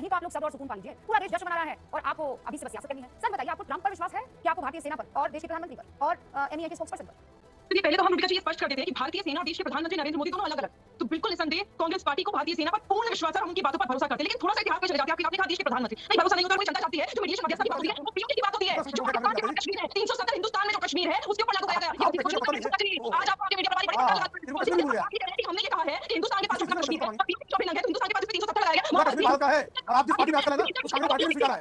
कहीं तो आप लोग सब्र और सुकून पा लीजिए। पूरा देश जश्न मना रहा है और आपको अभी से बस सियासत करनी है। सच बताइए, आपको ट्रंप पर विश्वास है कि आपको भारतीय सेना पर और देश के प्रधानमंत्री पर और एमईए के स्पोक्सपर्सन पर? देखिए, पहले तो हम रुबिका जी ये स्पष्ट कर देते हैं कि भारतीय सेना और देश के प्रधानमंत्री नरेंद्र मोदी दोनों अलग-अलग। तो बिल्कुल निसंदेह कांग्रेस पार्टी को भारतीय सेना पर पूर्ण विश्वास है और उनकी बातों पर भरोसा करते हैं। लेकिन थोड़ा सा इतिहास में चले जाते हैं। आपने कहा देश के प्रधानमंत्री, नहीं भरोसा नहीं होता, कोई जनता चाहती है जो मीडिएशन मध्यस्थता की बात होती है, वो पीओके की बात होती है। जो पाकिस्तान के बाद कश्मीर है, 370 हिंदुस्तान में जो कश्मीर है, उसके ऊपर लागू किया गया। आज आप अपने मीडिया पर बड़ी हमने ये कहा है कि हिंदुस्तान के पास अपना कश्मीर है, और पीओके जो भी लगे तो हिंदुस्तान के पास 370 लगाया गया। कश्मीर भारत का है। आप जिस पार्टी में आजकल है ना, उस कांग्रेस पार्टी में स्वीकार है।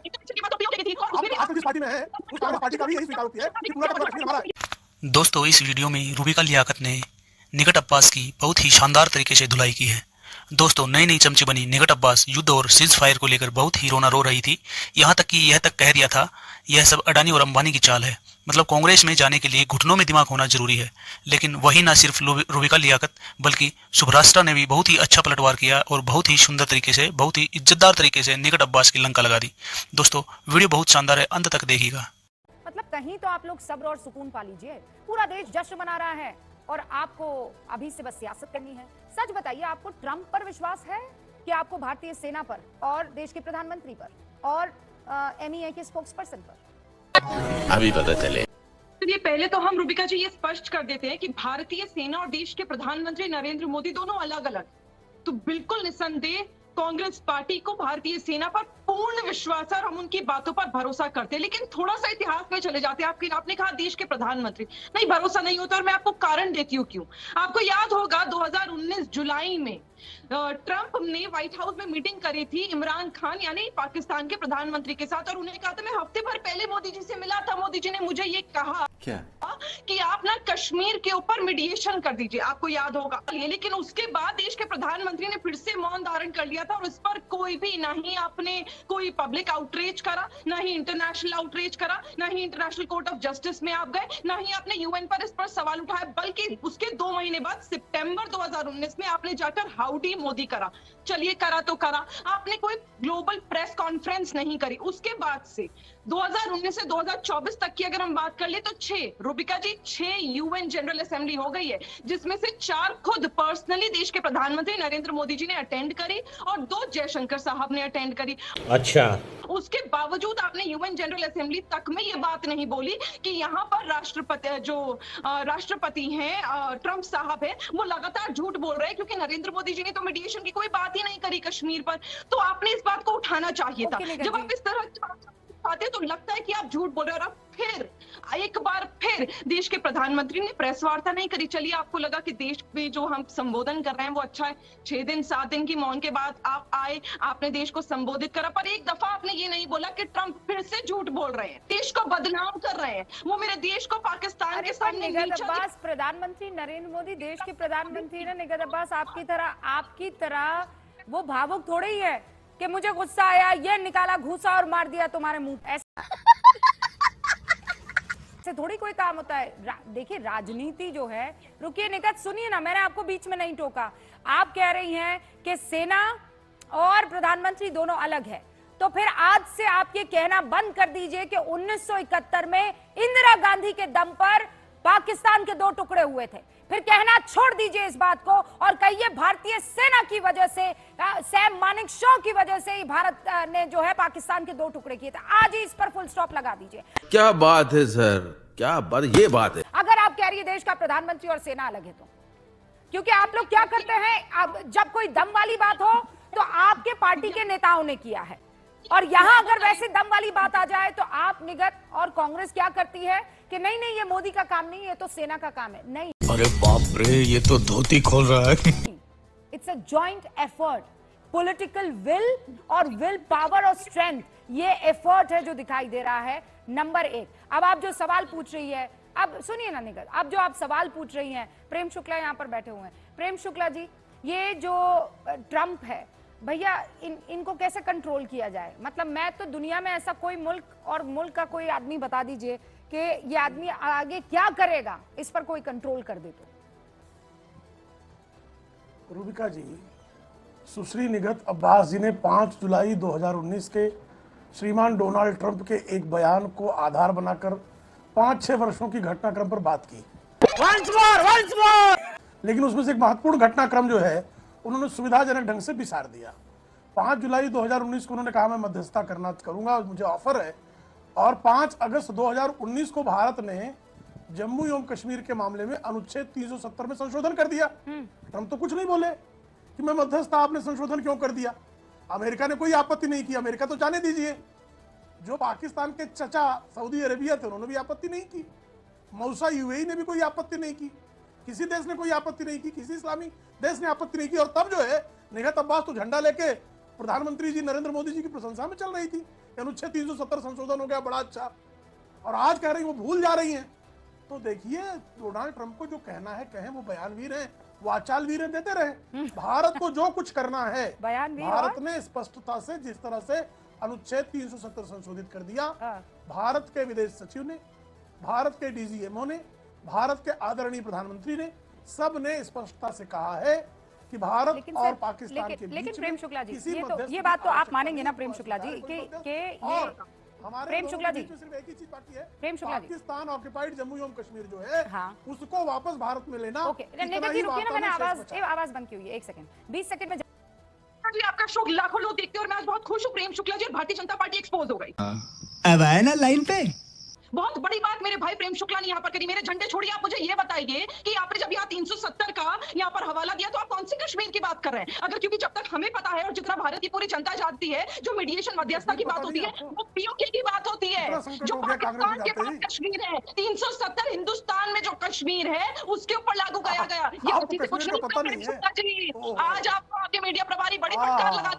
आप जिस पार्टी में है, उस कांग्रेस पार्टी का भी यही स्वीकार होती है कि पूरा का पूरा कश्मीर हमारा है। दोस्तों, इस वीडियो में रूबिका लियाकत ने निकट अब्बास की बहुत ही शानदार तरीके से धुलाई की है। दोस्तों, नई नई चमची बनी निकट अब्बास युद्ध और सीज फायर को लेकर बहुत ही रोना रो रही थी। यहाँ तक कि यह तक कह दिया था यह सब अडानी और अंबानी की चाल है। मतलब कांग्रेस में जाने के लिए घुटनों में दिमाग होना जरूरी है। लेकिन वही ना सिर्फ रूबिका लियाकत बल्कि शुभराष्ट्रा ने भी बहुत ही अच्छा पलटवार किया और बहुत ही सुंदर तरीके से, बहुत ही इज्जतदार तरीके से निकट अब्बास की लंका लगा दी। दोस्तों, वीडियो बहुत शानदार है, अंत तक देखिएगा। मतलब कहीं तो आप लोग सब्र और सुकून पा लीजिए। पूरा देश जश्न मना रहा है और आपको अभी से बस सियासत करनी है। सच बताइए, आपको ट्रंप पर विश्वास है कि आपको भारतीय सेना पर और देश के प्रधानमंत्री पर और एमईए के स्पोक्सपर्सन पर? अभी पता चले। चलिए, पहले तो हम रुबिका जी ये स्पष्ट कर देते हैं कि भारतीय सेना और देश के प्रधानमंत्री नरेंद्र मोदी दोनों अलग-अलग। तो बिल्कुल निसंदेह कांग्रेस पार्टी को भारतीय सेना पर पूर्ण विश्वास है और हम उनकी बातों पर भरोसा करते हैं। लेकिन थोड़ा सा इतिहास में चले जाते हैं। आपने कहा देश के प्रधानमंत्री, नहीं भरोसा नहीं होता, और मैं आपको कारण देती हूँ क्यों। आपको याद होगा 2019 जुलाई में ट्रंप ने व्हाइट हाउस में मीटिंग करी थी इमरान खान यानी पाकिस्तान के प्रधानमंत्री के साथ, और उन्हें कहा था, मैं हफ्ते भर पहले मोदी जी से मिला था, मोदी जी ने मुझे ये कहा क्या कि आप ना कश्मीर के ऊपर मीडिएशन कर दीजिए। आपको याद होगा। लेकिन उसके बाद देश के प्रधानमंत्री ने फिर से मौन धारण कर लिया था और इस पर कोई भी, ना ही आपने कोई पब्लिक आउटरीच करा, ना ही इंटरनेशनल आउटरीच करा, ना ही इंटरनेशनल कोर्ट ऑफ जस्टिस में आप गए, ना ही आपने यूएन पर इस पर सवाल उठाया। बल्कि उसके 2 महीने बाद सितंबर 2019 में आपने जाकर हाउडी मोदी करा। चलिए, करा तो करा, आपने कोई ग्लोबल प्रेस कॉन्फ्रेंस नहीं करी। उसके बाद से 2019 से 2024 तक की अगर हम बात कर ले तो 6 रुबिका जी 6 यूएन जनरल असेंबली हो गई है, जिसमें से 4 खुद पर्सनली देश के प्रधानमंत्री नरेंद्र मोदी जी ने अटेंड करी और 2 जयशंकर साहब ने अटेंड करी। अच्छा, उसके बावजूद आपने यूएन जनरल असेंबली तक में ये बात नहीं बोली कि यहाँ पर राष्ट्रपति हैं ट्रंप साहब है, वो लगातार झूठ बोल रहे हैं क्योंकि नरेंद्र मोदी जी ने तो मीडिएशन की कोई बात ही नहीं करी कश्मीर पर। तो आपने इस बात को उठाना चाहिए था। जब आप इस तरह आते तो लगता है कि आप झूठ बोल रहे हो। और फिर एक बार फिर देश के प्रधानमंत्री ने प्रेस वार्ता नहीं करी। चलिए, आपको लगा कि देश में जो हम संबोधन कर रहे हैं वो अच्छा है, 6 दिन 7 दिन की मौन के बाद आप आए, आपने देश को संबोधित करा, पर एक दफा आपने ये नहीं बोला कि ट्रंप फिर से झूठ बोल रहे हैं, देश को बदनाम कर रहे हैं, वो मेरे देश को पाकिस्तान के सामने निगत अब्बास, प्रधानमंत्री नरेंद्र मोदी देश के प्रधानमंत्री ने, निगत अब्बास आपकी तरह वो भावुक थोड़े ही है कि मुझे गुस्सा आया, ये निकाला घूसा और मार दिया तुम्हारे मुंह। ऐसे थोड़ी कोई काम होता है। देखिए, राजनीति जो है, रुकिए निगत, सुनिए ना, मैंने आपको बीच में नहीं टोका। आप कह रही हैं कि सेना और प्रधानमंत्री दोनों अलग है, तो फिर आज से आप ये कहना बंद कर दीजिए कि 1971 में इंदिरा गांधी के दम पर पाकिस्तान के 2 टुकड़े हुए थे। फिर कहना छोड़ दीजिए इस बात को और कहिए भारतीय सेना की वजह से, सैम मानेकशॉ की वजह से ही भारत ने जो है पाकिस्तान के 2 टुकड़े किए थे। आज ही इस पर फुल स्टॉप लगा दीजिए। क्या बात है सर, क्या बात, ये बात है। अगर आप कह रही है देश का प्रधानमंत्री और सेना अलग है तो, क्योंकि आप लोग क्या करते हैं, अब जब कोई दम वाली बात हो तो आपके पार्टी के नेताओं ने किया है, और यहां अगर वैसे दम वाली बात आ जाए तो आप निगत और कांग्रेस क्या करती है कि नहीं नहीं ये मोदी का काम नहीं, ये तो सेना का काम है। नहीं, अरे बाप रे, ये तो धोती खोल रहा है। It's a joint effort, political will और विल पावर और स्ट्रेंथ, ये एफर्ट है जो दिखाई दे रहा है। नंबर 1, अब आप जो सवाल पूछ रही है, अब सुनिए ना निगत, अब जो आप सवाल पूछ रही हैं, प्रेम शुक्ला यहाँ पर बैठे हुए हैं। प्रेम शुक्ला जी, ये जो ट्रंप है भैया, इनको कैसे कंट्रोल किया जाए? मतलब मैं तो दुनिया में ऐसा कोई मुल्क का कोई आदमी बता दीजिए कि ये आदमी आगे क्या करेगा, इस पर कोई कंट्रोल कर दे तो। रूबिका जी, सुश्री निगत अब्बास जी ने 5 जुलाई 2019 के श्रीमान डोनाल्ड ट्रंप के एक बयान को आधार बनाकर 5-6 वर्षों की घटनाक्रम पर बात की। once more! लेकिन उसमें से एक महत्वपूर्ण घटनाक्रम जो है, उन्होंने सुविधाजनक ढंग से बिसार दिया। 5 जुलाई 2019 को उन्होंने कहा मैं मध्यस्थता करूंगा, मुझे ऑफर है, और 5 अगस्त 2019 को भारत ने जम्मू एवं कश्मीर के मामले में अनुच्छेद 370 में संशोधन कर दिया। ट्रंप तो कुछ नहीं बोले कि मैं मध्यस्थ, आपने संशोधन क्यों कर दिया। अमेरिका ने कोई आपत्ति नहीं की, अमेरिका तो जाने दीजिए, जो पाकिस्तान के चचा सऊदी अरेबिया थे उन्होंने भी आपत्ति नहीं की, मौसा यूएई ने भी कोई आपत्ति नहीं की, किसी देश ने कोई आपत्ति नहीं की, किसी इस्लामी देश ने आपत्ति नहीं की। और तब जो है निगहत अब्बास तो झंडा लेके प्रधानमंत्री जी नरेंद्र मोदी जी की प्रशंसा में चल रही थी, अनुच्छेद 370 संशोधन हो गया, बड़ा अच्छा। और आज कह रही वो भूल जा रही हैं। तो देखिए, डोनाल्ड ट्रंप को जो कहना है कहें, वो बयानवीर हैं, वाचालवीर हैं, देते रहे। भारत को जो कुछ करना है, भारत ने स्पष्टता से जिस तरह से अनुच्छेद 370 संशोधित कर दिया, भारत के विदेश सचिव ने, भारत के डीजीएमओ ने, भारत के आदरणीय प्रधानमंत्री ने, सब ने स्पष्टता से कहा है कि भारत और पाकिस्तान के बीच, लेकिन प्रेम शुक्ला जी, किसी ये बात तो आप मानेंगे ना प्रेम शुक्ला जी कि हमारे प्रेम शुक्ला जी, सिर्फ एक ही चीज बाकी है, प्रेम शुक्ला जी, पाकिस्तान ऑक्युपाइड जम्मू एवं कश्मीर जो है, हाँ, उसको वापस भारत में लेना। ओके, निगहत जी रुकिए ना, मैंने आवाज बंद की हुई है, 1 सेकंड, 20 सेकंड में। जी आपका शो लाखों लोग देखते हैं और मैं आज बहुत खुश हूँ प्रेम शुक्ला जी, और भारतीय जनता पार्टी एक्सपोज हो गई। अब आए ना लाइन पे। बहुत बड़ी बात मेरे भाई प्रेम शुक्ला ने यहाँ पर करी। मेरे झंडे छोड़िए, आप मुझे ये बताइए कि आपने जब यहाँ 370 का यहाँ पर हवाला दिया तो आप कौन सी कश्मीर की बात कर रहे हैं? अगर क्योंकि जब तक हमें पता है और जितना भारत की पूरी जनता जानती है, जो मीडिएशन मध्यस्थता की बात होती है वो पीओके की बात होती है। जो पाकिस्तान के पास कश्मीर है, 370 हिंदुस्तान में जो कश्मीर है उसके ऊपर लागू किया गया। ये कुछ नहीं शुक्ला जी, आज आपको आपके मीडिया प्रभारी बड़ी फटकार लगा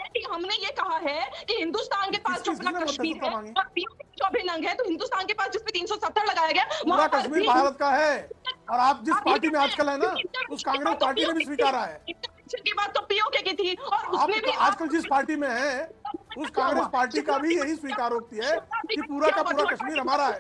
कि हमने ये कहा है कि हिंदुस्तान के पास जो अपना कश्मीर है, जो अभिन्न अंग है, तो हिंदुस्तान के पास जिसपे 370 लगाया गया, पूरा कश्मीर भारत का है। और आप जिस पार्टी में आजकल है ना, उस कांग्रेस पार्टी ने भी स्वीकारा है। की बात तो पीओके की थी, और उसने भी आजकल जिस पार्टी में है उस कांग्रेस पार्टी का भी यही स्वीकारोक्ति है कि पूरा का पूरा कश्मीर हमारा है।